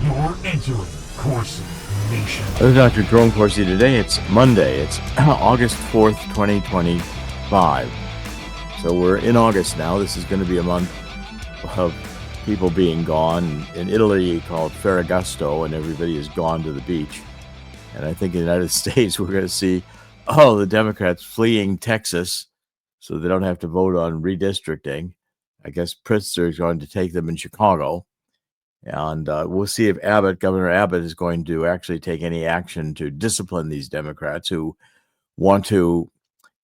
You're entering Corsi Nation. This is Dr. Jerome Corsi. Today it's Monday. It's August 4th, 2025. So we're in August now. This is going to be a month of people being gone. In Italy, called Ferragosto, and everybody has gone to the beach. And I think in the United States, we're going to see, the Democrats fleeing Texas so they don't have to vote on redistricting. I guess Pritzker is going to take them in Chicago. And we'll see if Governor Abbott, is going to actually take any action to discipline these Democrats who want to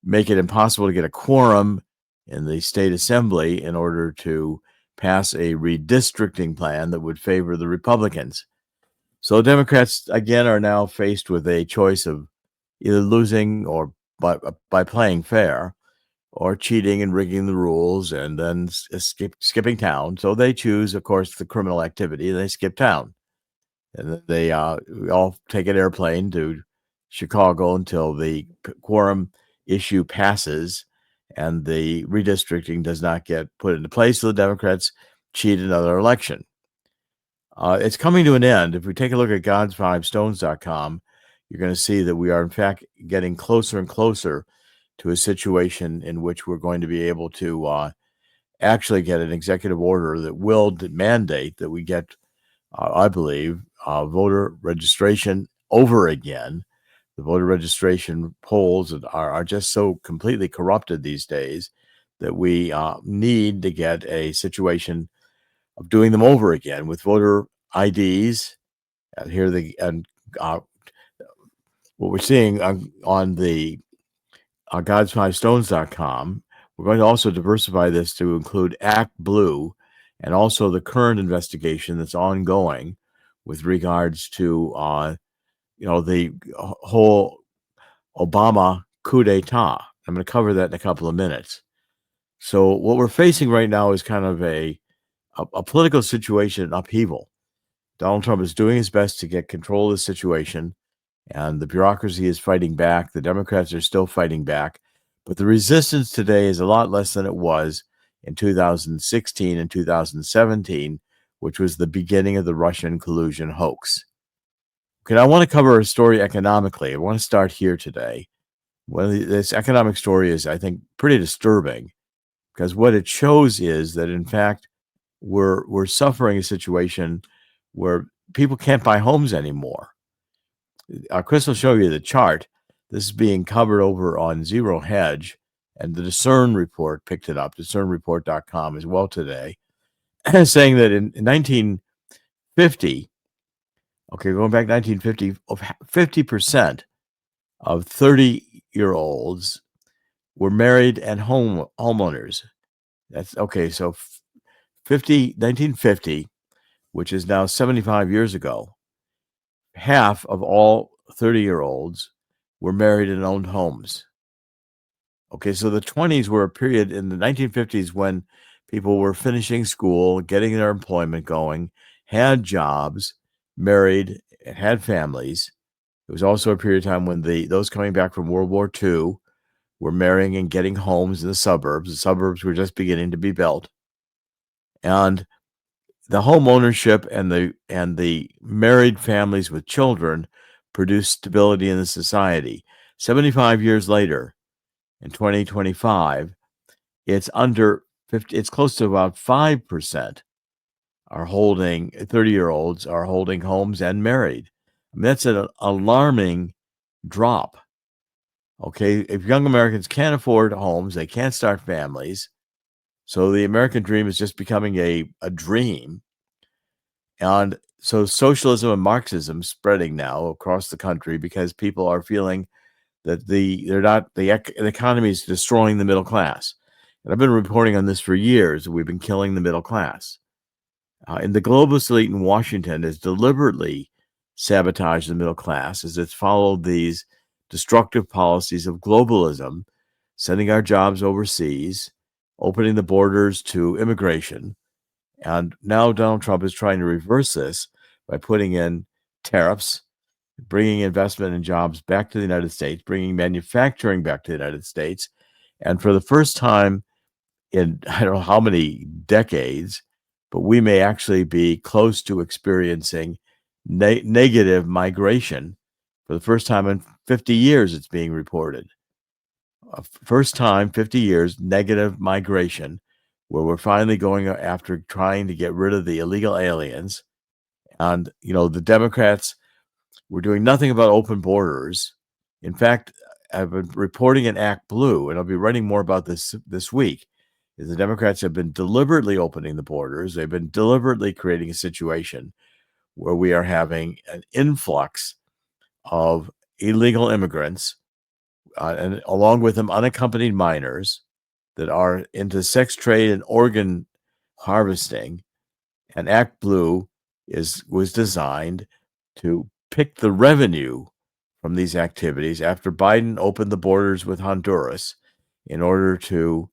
make it impossible to get a quorum in the state assembly in order to pass a redistricting plan that would favor the Republicans. So Democrats, again, are now faced with a choice of either losing or by playing fair, or cheating and rigging the rules and then skipping town. So they choose, of course, the criminal activity, and they skip town. And they all take an airplane to Chicago until the quorum issue passes and the redistricting does not get put into place. So the Democrats cheat another election. It's coming to an end. If we take a look at gods5stones.com, you're going to see that we are, in fact, getting closer and closer to a situation in which we're going to be able to actually get an executive order that will mandate that we get, I believe, voter registration over again. The voter registration polls are just so completely corrupted these days that we need to get a situation of doing them over again with voter IDs. And what we're seeing on the gods5stones.com, we're going to also diversify this to include Act Blue and also the current investigation that's ongoing with regards to the whole Obama coup d'etat. I'm going to cover that in a couple of minutes. So what we're facing right now is kind of a political situation in upheaval. Donald Trump is doing his best to get control of the situation, and the bureaucracy is fighting back. The Democrats are still fighting back. But the resistance today is a lot less than it was in 2016 and 2017, which was the beginning of the Russian collusion hoax. Okay, I want to cover a story economically. I want to start here today. This economic story is, I think, pretty disturbing, because what it shows is that, in fact, we're suffering a situation where people can't buy homes anymore. Chris will show you the chart. This is being covered over on Zero Hedge, and the Discern Report picked it up, discernreport.com as well today, saying that in 1950, going back 1950, 50% of 30-year-olds were married and homeowners. That's okay. So 1950, which is now 75 years ago, half of all 30-year-olds were married and owned homes. Okay, so the 20s were a period in the 1950s when people were finishing school, getting their employment going, had jobs, married, and had families. It was also a period of time when those coming back from World War II were marrying and getting homes in the suburbs. The suburbs were just beginning to be built. And the home ownership and the married families with children produced stability in the society. 75 years later, in 2025, it's under 50. It's close to about 5% are holding 30-year-olds are holding homes and married. I mean, that's an alarming drop. Okay, if young Americans can't afford homes, they can't start families. So the American dream is just becoming a dream. And so socialism and Marxism spreading now across the country because people are feeling that the economy is destroying the middle class. And I've been reporting on this for years. We've been killing the middle class. And the globalist elite in Washington has deliberately sabotaged the middle class as it's followed these destructive policies of globalism, sending our jobs overseas, opening the borders to immigration. And now Donald Trump is trying to reverse this by putting in tariffs, bringing investment and jobs back to the United States, bringing manufacturing back to the United States. And for the first time in I don't know how many decades, but we may actually be close to experiencing negative migration. For the first time in 50 years, it's being reported. First time, 50 years, negative migration, where we're finally going after trying to get rid of the illegal aliens. And, the Democrats were doing nothing about open borders. In fact, I've been reporting in Act Blue, and I'll be writing more about this week, is the Democrats have been deliberately opening the borders. They've been deliberately creating a situation where we are having an influx of illegal immigrants, and along with them unaccompanied minors that are into sex trade and organ harvesting. And Act Blue was designed to pick the revenue from these activities after Biden opened the borders with Honduras in order to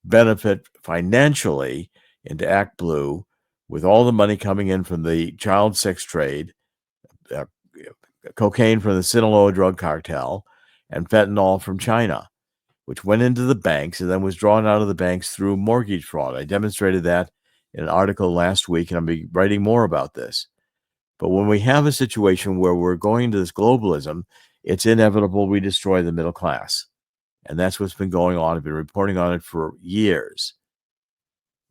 benefit financially into Act Blue with all the money coming in from the child sex trade, cocaine from the Sinaloa drug cartel, and fentanyl from China, which went into the banks and then was drawn out of the banks through mortgage fraud. I demonstrated that in an article last week, and I'll be writing more about this. But when we have a situation where we're going to this globalism, it's inevitable we destroy the middle class. And that's what's been going on. I've been reporting on it for years.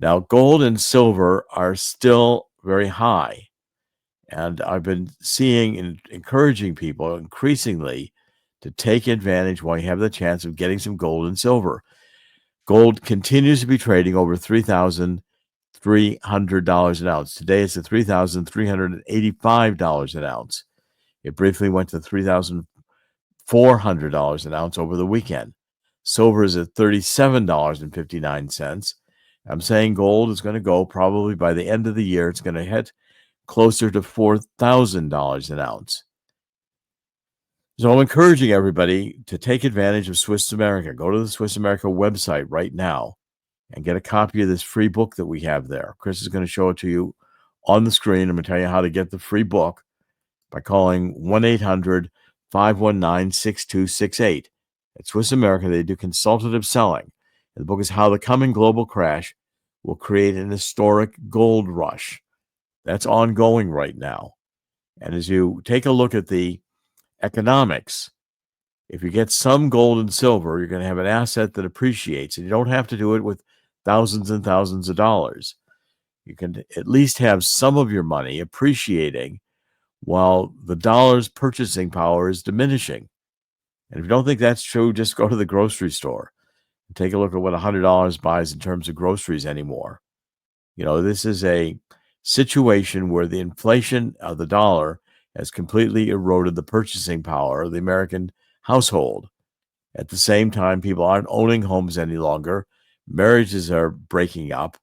Now, gold and silver are still very high. And I've been seeing and encouraging people increasingly to take advantage while you have the chance of getting some gold and silver. Gold continues to be trading over $3,300 an ounce. Today it's at $3,385 an ounce. It briefly went to $3,400 an ounce over the weekend. Silver is at $37.59. I'm saying gold is going to go probably by the end of the year. It's going to hit closer to $4,000 an ounce. So I'm encouraging everybody to take advantage of Swiss America. Go to the Swiss America website right now and get a copy of this free book that we have there. Chris is going to show it to you on the screen. I'm going to tell you how to get the free book by calling 1-800-519-6268. At Swiss America, they do consultative selling. And the book is How the Coming Global Crash Will Create an Historic Gold Rush. That's ongoing right now. And as you take a look at the economics, if you get some gold and silver, you're going to have an asset that appreciates, and you don't have to do it with thousands and thousands of dollars. You can at least have some of your money appreciating while the dollar's purchasing power is diminishing. And if you don't think that's true, just go to the grocery store and take a look at what $100 buys in terms of groceries anymore. This is a situation where the inflation of the dollar has completely eroded the purchasing power of the American household. At the same time, people aren't owning homes any longer. Marriages are breaking up.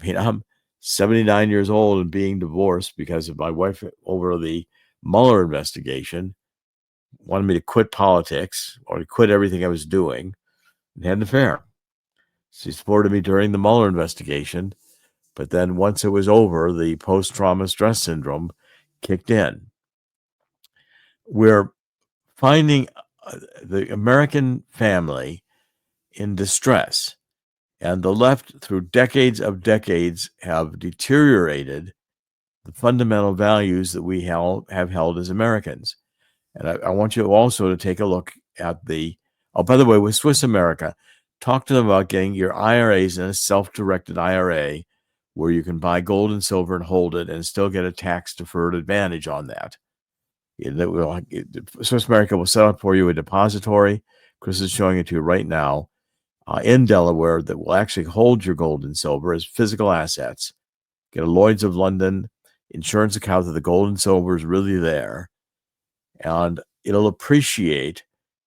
I'm 79 years old and being divorced because of my wife over the Mueller investigation wanted me to quit politics or to quit everything I was doing and had an affair. She supported me during the Mueller investigation, but then once it was over, the post-trauma stress syndrome kicked in. We're finding the American family in distress, and the left, through decades, have deteriorated the fundamental values that we have held as Americans. And I want you also to take a look at by the way, with Swiss America, talk to them about getting your IRAs in a self-directed IRA where you can buy gold and silver and hold it and still get a tax-deferred advantage on that. Swiss America will set up for you a depository. Chris is showing it to you right now in Delaware that will actually hold your gold and silver as physical assets. Get a Lloyd's of London insurance account that the gold and silver is really there. And it'll appreciate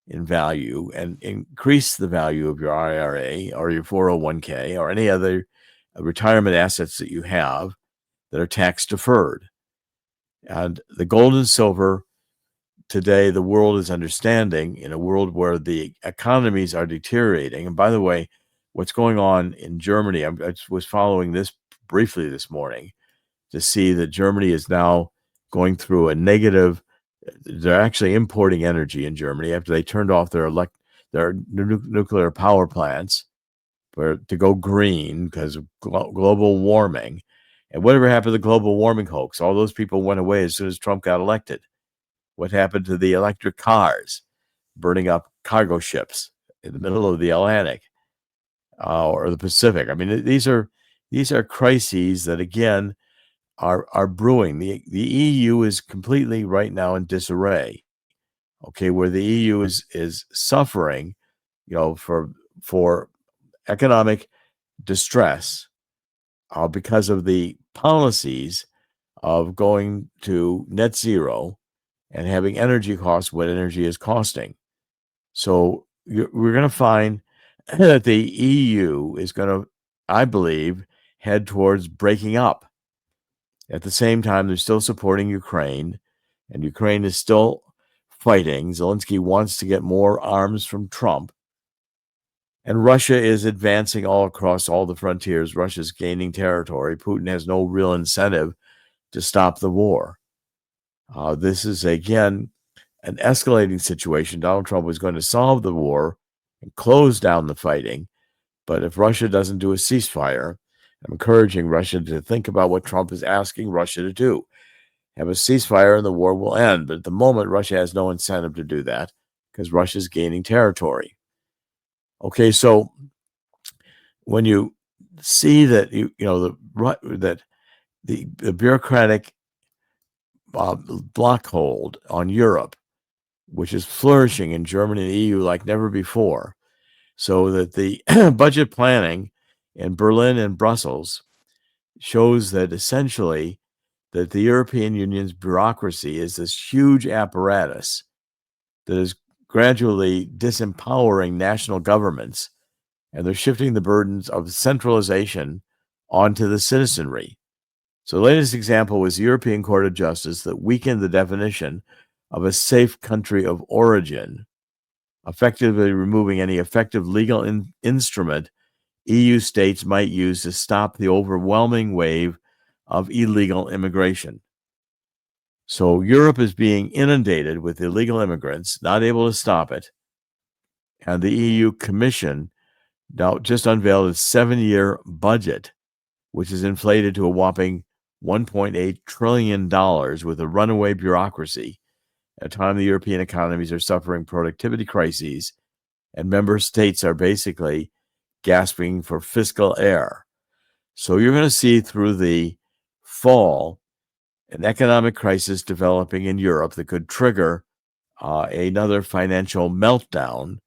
in value and increase the value of your IRA or your 401k or any other retirement assets that you have that are tax deferred. And the gold and silver today, the world is understanding in a world where the economies are deteriorating. And by the way, what's going on in Germany, I was following this briefly this morning to see that Germany is now going through a negative. They're actually importing energy in Germany after they turned off their nuclear power plants to go green because of global warming. And whatever happened to the global warming hoax? All those people went away as soon as Trump got elected. What happened to the electric cars burning up cargo ships in the middle of the Atlantic or the Pacific? I mean, these are crises that, again, are brewing. The EU is completely right now in disarray. Okay, where the EU is suffering, for economic distress because of the policies of going to net zero and having energy costs what energy is costing. So we're going to find that the EU is going to, I believe, head towards breaking up. At the same time, they're still supporting Ukraine, and Ukraine is still fighting. Zelensky wants to get more arms from Trump. And Russia is advancing all across all the frontiers. Russia's gaining territory. Putin has no real incentive to stop the war. This is, again, an escalating situation. Donald Trump was going to solve the war and close down the fighting. But if Russia doesn't do a ceasefire, I'm encouraging Russia to think about what Trump is asking Russia to do. Have a ceasefire and the war will end. But at the moment, Russia has no incentive to do that because Russia's gaining territory. Okay, so when you see that that the bureaucratic blockhold on Europe, which is flourishing in Germany and the EU like never before, so that the budget planning in Berlin and Brussels shows that essentially that the European Union's bureaucracy is this huge apparatus that is gradually disempowering national governments, and they're shifting the burdens of centralization onto the citizenry. So the latest example was the European Court of Justice that weakened the definition of a safe country of origin, effectively removing any effective legal instrument EU states might use to stop the overwhelming wave of illegal immigration. So Europe is being inundated with illegal immigrants, not able to stop it. And the EU Commission now just unveiled its 7-year budget, which is inflated to a whopping $1.8 trillion with a runaway bureaucracy at a time the European economies are suffering productivity crises and member states are basically gasping for fiscal air. So you're going to see through the fall an economic crisis developing in Europe that could trigger another financial meltdown,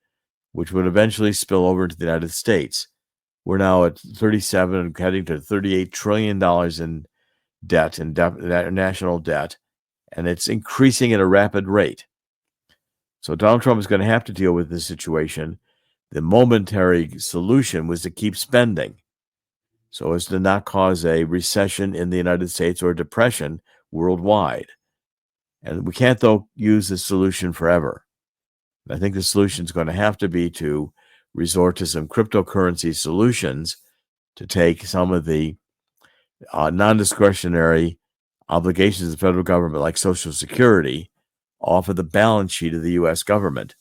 which would eventually spill over into the United States. We're now at 37 and heading to $38 trillion in debt and national debt, and it's increasing at a rapid rate. So Donald Trump is going to have to deal with this situation. The momentary solution was to keep spending so as to not cause a recession in the United States or a depression worldwide. And we can't, though, use this solution forever. I think the solution is going to have to be to resort to some cryptocurrency solutions to take some of the non-discretionary obligations of the federal government, like Social Security, off of the balance sheet of the U.S. government.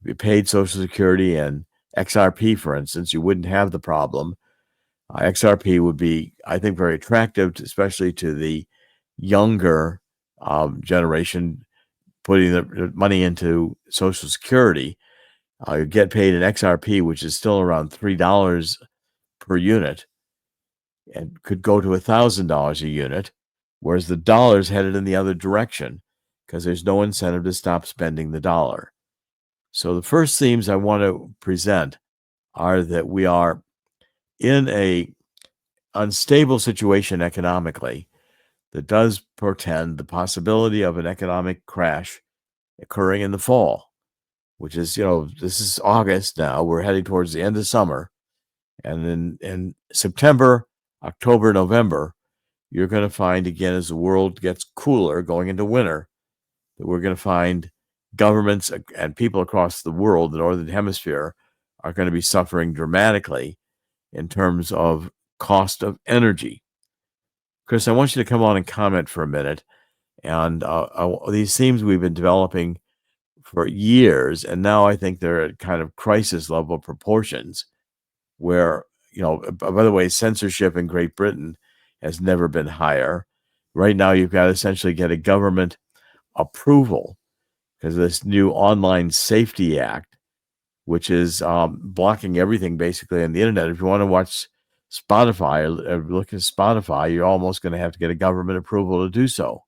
If you paid Social Security and XRP, for instance, you wouldn't have the problem. XRP would be, I think, very attractive, especially to the younger generation, putting the money into Social Security. You get paid in XRP, which is still around $3 per unit, and could go to $1,000 a unit, whereas the dollar's headed in the other direction because there's no incentive to stop spending the dollar. So the first themes I want to present are that we are in a unstable situation economically that does portend the possibility of an economic crash occurring in the fall, which is, this is August now. We're heading towards the end of summer. And in September, October, November, you're going to find, again, as the world gets cooler going into winter, that we're going to find governments and people across the world, the Northern Hemisphere, are going to be suffering dramatically in terms of cost of energy. Chris, I want you to come on and comment for a minute. And these themes we've been developing for years, and now I think they're at kind of crisis level proportions where, by the way, censorship in Great Britain has never been higher. Right now, you've got to essentially get a government approval because of this new Online Safety Act, which is blocking everything basically on the internet. If you want to watch Spotify or look at Spotify, you're almost going to have to get a government approval to do so.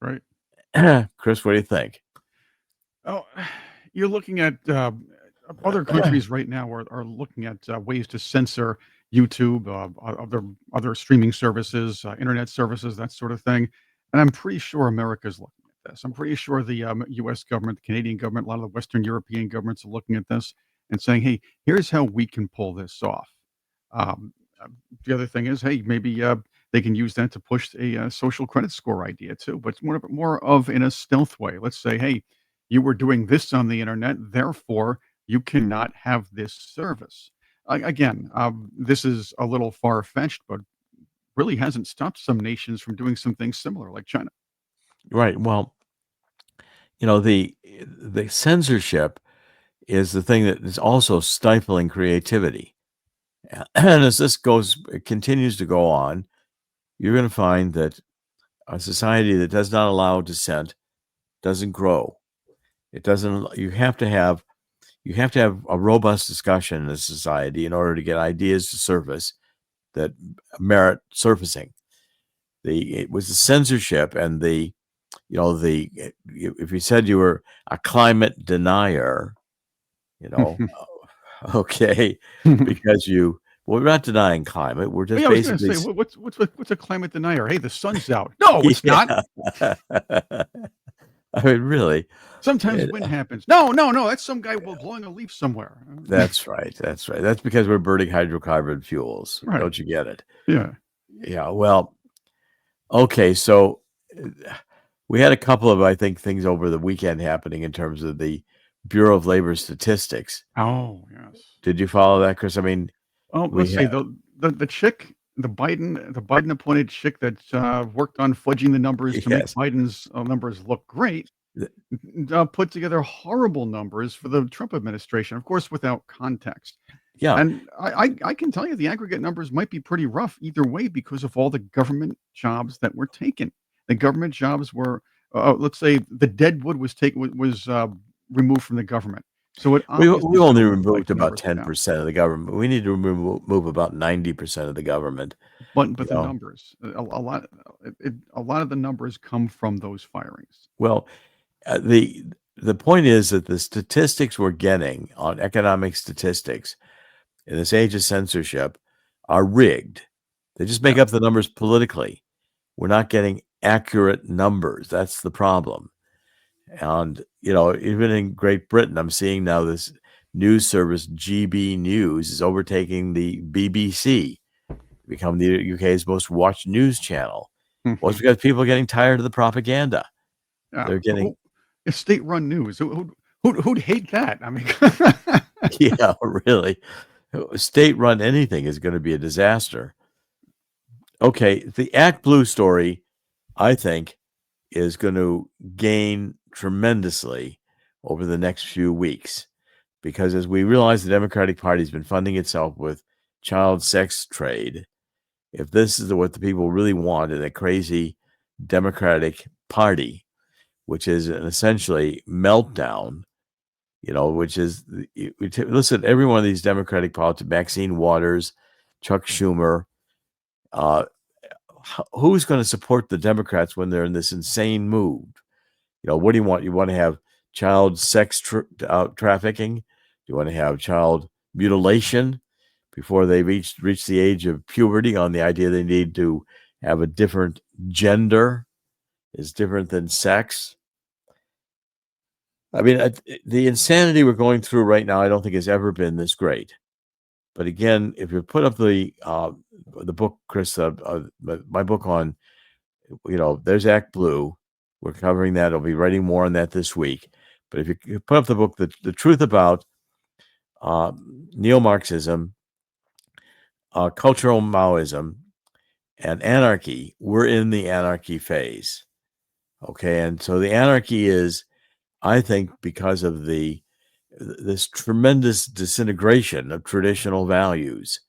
Right. Chris, what do you think? Oh, you're looking at other countries right now are looking at ways to censor YouTube, other streaming services, internet services, that sort of thing. And I'm pretty sure America's looking at this. I'm pretty sure the U.S. government, the Canadian government, a lot of the Western European governments are looking at this and saying, "Hey, here's how we can pull this off." Um, the other thing is, hey, maybe they can use that to push a social credit score idea too, but it's more of in a stealth way. Let's say, hey, you were doing this on the internet, therefore you cannot have this service. Again, this is a little far fetched, but really hasn't stopped some nations from doing some things similar, like China. Right. Well, the censorship is the thing that is also stifling creativity. And as this continues to go on, you're going to find that a society that does not allow dissent doesn't grow. It doesn't. You have to have a robust discussion in a society in order to get ideas to surface that merit surfacing. It was the censorship and if you said you were a climate denier, okay, because we're not denying climate. We're just Yeah, I was going to basically say, what's a climate denier? Hey, the sun's out. No, it's not. I mean, really. Sometimes wind happens. No, that's some guy blowing a leaf somewhere. That's right. That's because we're burning hydrocarbon fuels. Right. Don't you get it? Yeah. Yeah. Well, okay. So we had a couple of, I think, things over the weekend happening in terms of the Bureau of Labor Statistics. Oh, yes. Did you follow that, Chris? I mean, let's see, the chick, the Biden appointed chick that worked on fudging the numbers to make yes. Biden's numbers look great, put together horrible numbers for the Trump administration, of course, without context. Yeah. And I can tell you the aggregate numbers might be pretty rough either way because of all the government jobs that were taken. The government jobs were, let's say, the dead wood was removed from the government. So we only removed about 10% of the government. We need to remove about 90% of the government. But the numbers, a lot of the numbers come from those firings. Well, the point is that the statistics we're getting on economic statistics in this age of censorship are rigged. They just make up the numbers politically. We're not getting accurate numbers. That's the problem. And, even in Great Britain, I'm seeing now this news service, GB News, is overtaking the BBC, become the UK's most watched news channel. Well, it's because people are getting tired of the propaganda. They're getting state-run news. Who'd hate that? I mean, yeah, really. State-run anything is going to be a disaster. Okay, the Act Blue story, I think, is going to gain tremendously over the next few weeks, because as we realize the Democratic Party has been funding itself with child sex trade, if this is what the people really want in a crazy Democratic Party, which is an essentially meltdown, which is, listen, every one of these Democratic politicians, Maxine Waters, Chuck Schumer, who's going to support the Democrats when they're in this insane mood? What do you want? You want to have child sex trafficking? Do you want to have child mutilation before they reach the age of puberty, on the idea they need to have a different gender is different than sex? I mean, the insanity we're going through right now, I don't think has ever been this great. But again, if you put up the book, Chris, my book on, there's Act Blue. We're covering that. I'll be writing more on that this week. But if you put up the book, the truth about neo-Marxism, cultural Maoism, and anarchy, we're in the anarchy phase. Okay, and so the anarchy is, I think, because of this tremendous disintegration of traditional values.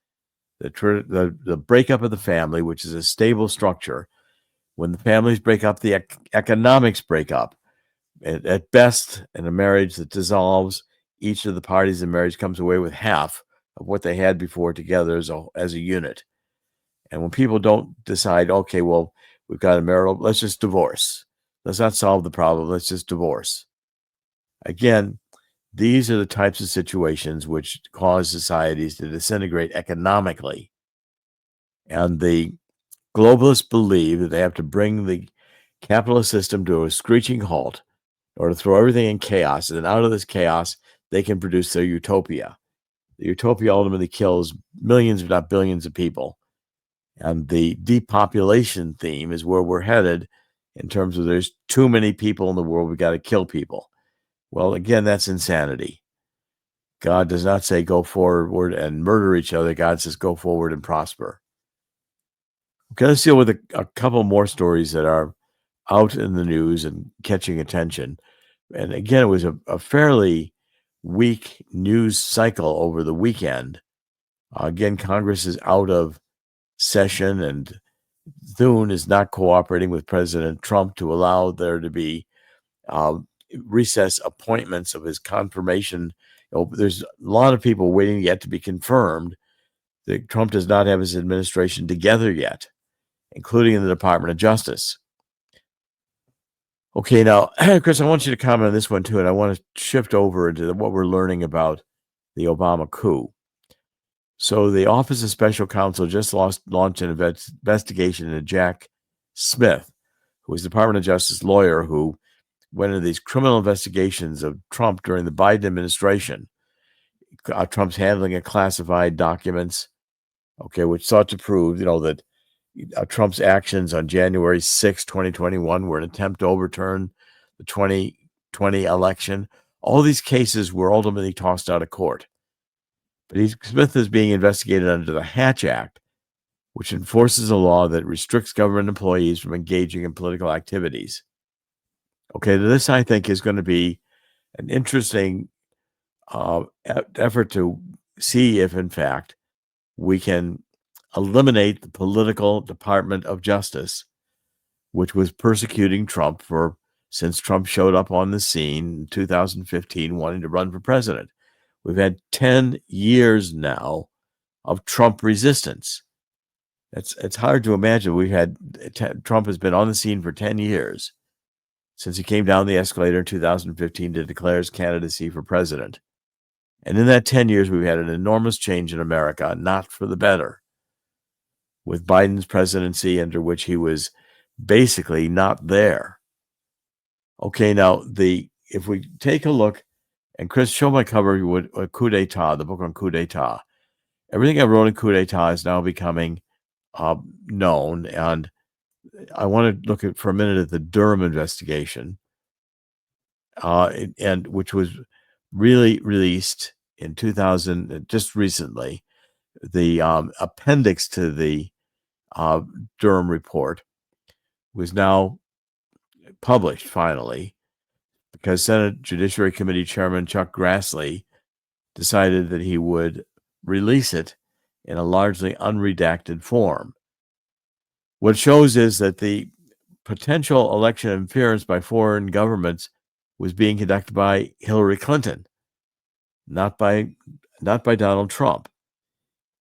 the breakup of the family, which is a stable structure. When the families break up, the economics break up. At best, in a marriage that dissolves, each of the parties in marriage comes away with half of what they had before together as a unit. And when people don't decide, okay, well, we've got a marital, let's just divorce. Let's not solve the problem. Let's just divorce. Again, these are the types of situations which cause societies to disintegrate economically. And the globalists believe that they have to bring the capitalist system to a screeching halt or to throw everything in chaos. And out of this chaos, they can produce their utopia. The utopia ultimately kills millions, if not billions, of people. And the depopulation theme is where we're headed in terms of there's too many people in the world. We've got to kill people. Well, again, that's insanity. God does not say go forward and murder each other. God says go forward and prosper. Okay, let's deal with a couple more stories that are out in the news and catching attention. And again, it was a fairly weak news cycle over the weekend. Again, Congress is out of session, and Thune is not cooperating with President Trump to allow there to be recess appointments of his confirmation. There's a lot of people waiting yet to be confirmed that Trump does not have his administration together yet, including in the Department of Justice. Okay, now, Chris, I want you to comment on this one too, and I want to shift over into what we're learning about the Obama coup. So the Office of Special Counsel just launched an investigation into Jack Smith, who was the Department of Justice lawyer who went into these criminal investigations of Trump during the Biden administration. Trump's handling of classified documents, okay, which sought to prove, that Trump's actions on January 6, 2021 were an attempt to overturn the 2020 election. All these cases were ultimately tossed out of court. But Smith is being investigated under the Hatch Act, which enforces a law that restricts government employees from engaging in political activities. Okay, this, I think, is going to be an interesting effort to see if, in fact, we can eliminate the political Department of Justice, which was persecuting Trump since Trump showed up on the scene in 2015 wanting to run for president. We've had 10 years now of Trump resistance. It's hard to imagine. Trump has been on the scene for 10 years since he came down the escalator in 2015 to declare his candidacy for president. And in that 10 years, we've had an enormous change in America, not for the better, with Biden's presidency, under which he was basically not there. Okay, now, if we take a look, and Chris, show my cover with coup d'etat, the book on coup d'etat. Everything I wrote in coup d'etat is now becoming known, and I want to look at for a minute at the Durham investigation, and which was really released in 2000, just recently. The appendix to the Durham report was now published finally, because Senate Judiciary Committee Chairman Chuck Grassley decided that he would release it in a largely unredacted form. What it shows is that the potential election interference by foreign governments was being conducted by Hillary Clinton, not by Donald Trump.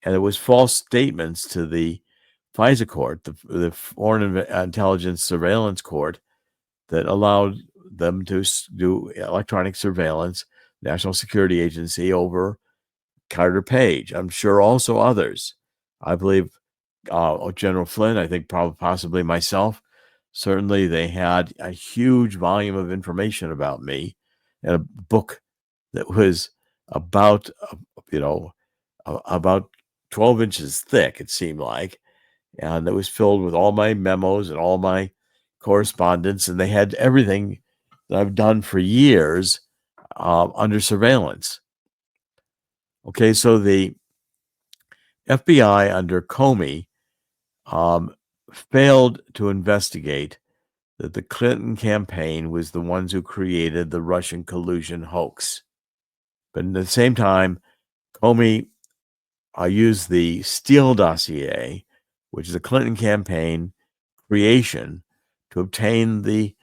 And it was false statements to the FISA court, the Foreign Intelligence Surveillance Court, that allowed them to do electronic surveillance, National Security Agency, over Carter Page. I'm sure also others. I believe General Flynn, I think possibly myself. Certainly they had a huge volume of information about me, and a book that was about 12 inches thick, it seemed like, and it was filled with all my memos and all my correspondence, and they had everything that I've done for years under surveillance. Okay, so the FBI under Comey failed to investigate that the Clinton campaign was the ones who created the Russian collusion hoax. But at the same time, Comey I used the Steele dossier, which is a Clinton campaign creation, to obtain the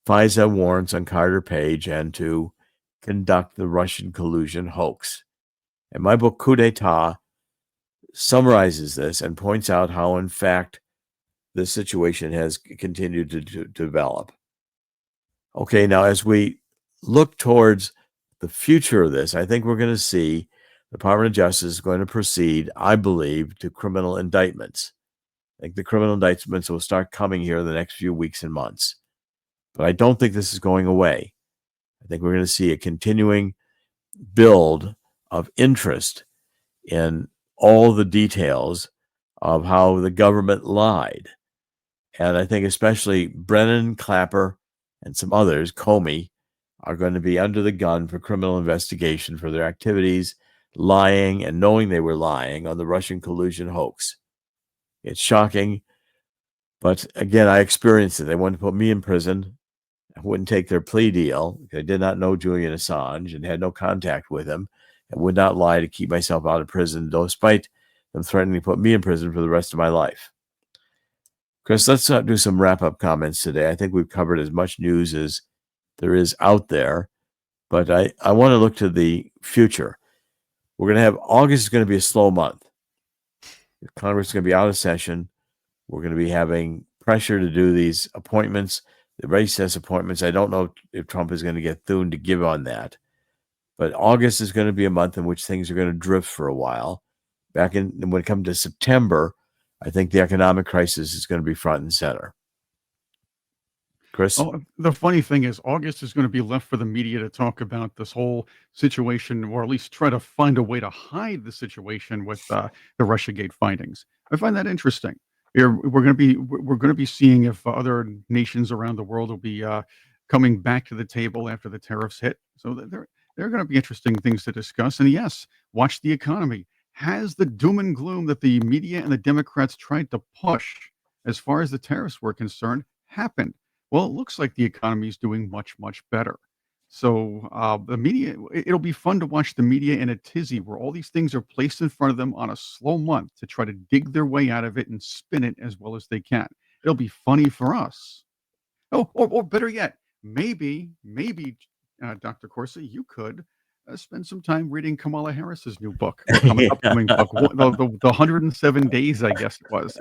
FISA warrants on Carter Page and to conduct the Russian collusion hoax. And my book, Coup d'etat, summarizes this and points out how, in fact, this situation has continued to develop. Okay, now as we look towards the future of this, I think we're going to see the Department of Justice is going to proceed, I believe, to criminal indictments. I think the criminal indictments will start coming here in the next few weeks and months. But I don't think this is going away. I think we're going to see a continuing build of interest in all the details of how the government lied. And I think especially Brennan, Clapper, and some others, Comey, are going to be under the gun for criminal investigation for their activities, lying and knowing they were lying on the Russian collusion hoax. It's shocking, but again, I experienced it. They wanted to put me in prison. I wouldn't take their plea deal. I did not know Julian Assange and had no contact with him, and would not lie to keep myself out of prison, despite them threatening to put me in prison for the rest of my life. Chris, let's do some wrap-up comments today. I think we've covered as much news as there is out there, but I want to look to the future. We're going to have August is going to be a slow month. Congress is going to be out of session. We're going to be having pressure to do these appointments, the recess appointments. I don't know if Trump is going to get Thune to give on that, but August is going to be a month in which things are going to drift for a while. When it comes to September, I think the economic crisis is going to be front and center. Chris? Oh, the funny thing is August is going to be left for the media to talk about this whole situation, or at least try to find a way to hide the situation with the Russiagate findings. I find that interesting. We're going to be seeing if other nations around the world will be coming back to the table after the tariffs hit. So there are going to be interesting things to discuss. And yes, watch the economy. Has the doom and gloom that the media and the Democrats tried to push as far as the tariffs were concerned happened? Well, it looks like the economy is doing much, much better. So the media, it'll be fun to watch the media in a tizzy where all these things are placed in front of them on a slow month to try to dig their way out of it and spin it as well as they can. It'll be funny for us. Oh, or better yet, maybe, Dr. Corsi, you could spend some time reading Kamala Harris's new book, or upcoming book, the 107 Days, I guess it was.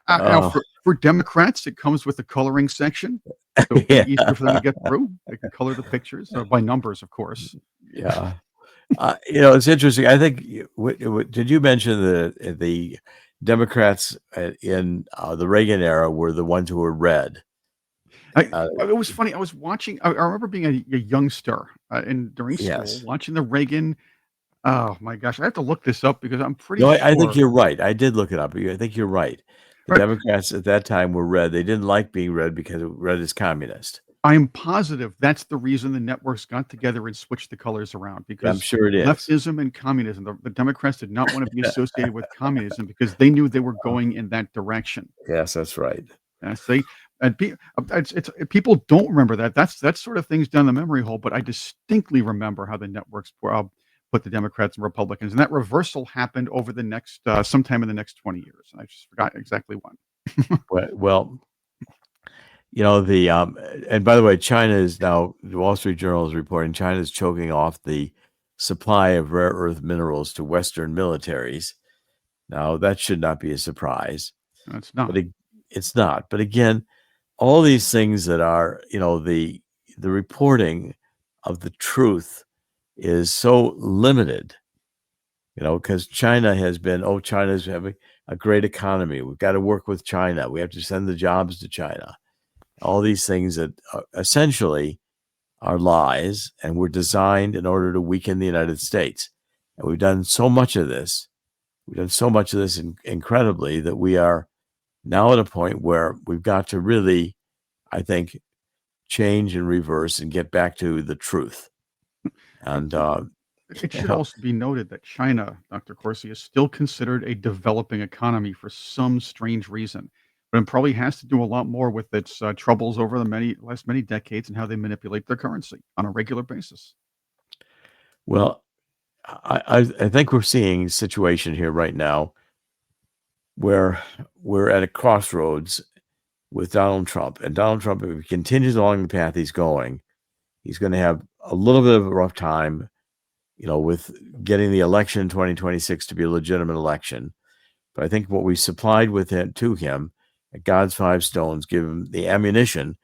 Now, for Democrats, it comes with a coloring section, so it'll be easier for them to get through. They can color the pictures by numbers, of course. Yeah. It's interesting. I think, did you mention the Democrats in the Reagan era were the ones who were red? It was funny. I was watching. I remember being a youngster during school, Yes. watching the Reagan. Oh my gosh, I have to look this up because I'm pretty No, sure. I think you're right. I did look it up. I think you're right. The Right. Democrats at that time were red. They didn't like being red because red is communist. I'm positive that's the reason the networks got together and switched the colors around, I'm because sure it is. leftism and communism, the Democrats did not want to be associated with communism because they knew they were going in that direction. Yes, that's right. See, people don't remember that. That's sort of things down the memory hole. But I distinctly remember how the networks put the Democrats and Republicans, and that reversal happened over the next sometime in the next 20 years. I just forgot exactly when. Well, and by the way, China is now, the Wall Street Journal is reporting China is choking off the supply of rare earth minerals to Western militaries. Now, that should not be a surprise. No, it's not. But it's not. But again, all these things that are, the reporting of the truth is so limited, because China has been, China's having a great economy. We've got to work with China. We have to send the jobs to China. All these things that essentially are lies and were designed in order to weaken the United States. And we've done so much of this. Incredibly, that we are now at a point where we've got to really, I think, change and reverse and get back to the truth. And it should also be noted that China, Dr. Corsi, is still considered a developing economy for some strange reason. But it probably has to do a lot more with its troubles over the last many decades and how they manipulate their currency on a regular basis. Well, I think we're seeing a situation here right now where we're at a crossroads with Donald Trump. And Donald Trump, if he continues along the path he's going, he's going to have a little bit of a rough time, with getting the election in 2026 to be a legitimate election. But I think what we supplied with it to him at God's Five Stones give him the ammunition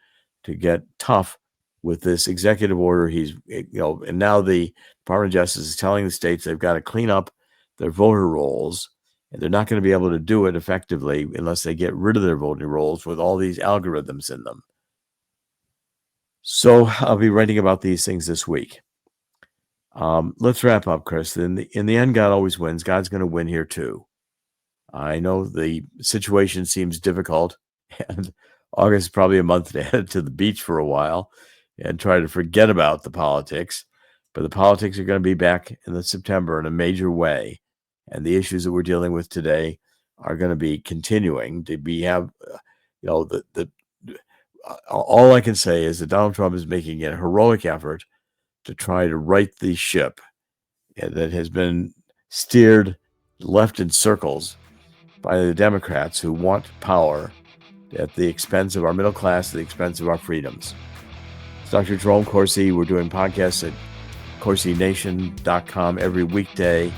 to get tough with this executive order. And now the Department of Justice is telling the states they've got to clean up their voter rolls, and they're not going to be able to do it effectively unless they get rid of their voting rolls with all these algorithms in them. So I'll be writing about these things this week. Let's wrap up, Chris. In the end, God always wins. God's going to win here too. I know the situation seems difficult, and August is probably a month to head to the beach for a while and try to forget about the politics. But the politics are going to be back in September in a major way, and the issues that we're dealing with today are going to be continuing to all I can say is that Donald Trump is making a heroic effort to try to right the ship that has been steered left in circles by the Democrats who want power at the expense of our middle class, at the expense of our freedoms. It's Dr. Jerome Corsi. We're doing podcasts at CorsiNation.com every weekday.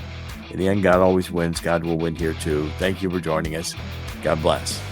In the end, God always wins. God will win here too. Thank you for joining us. God bless.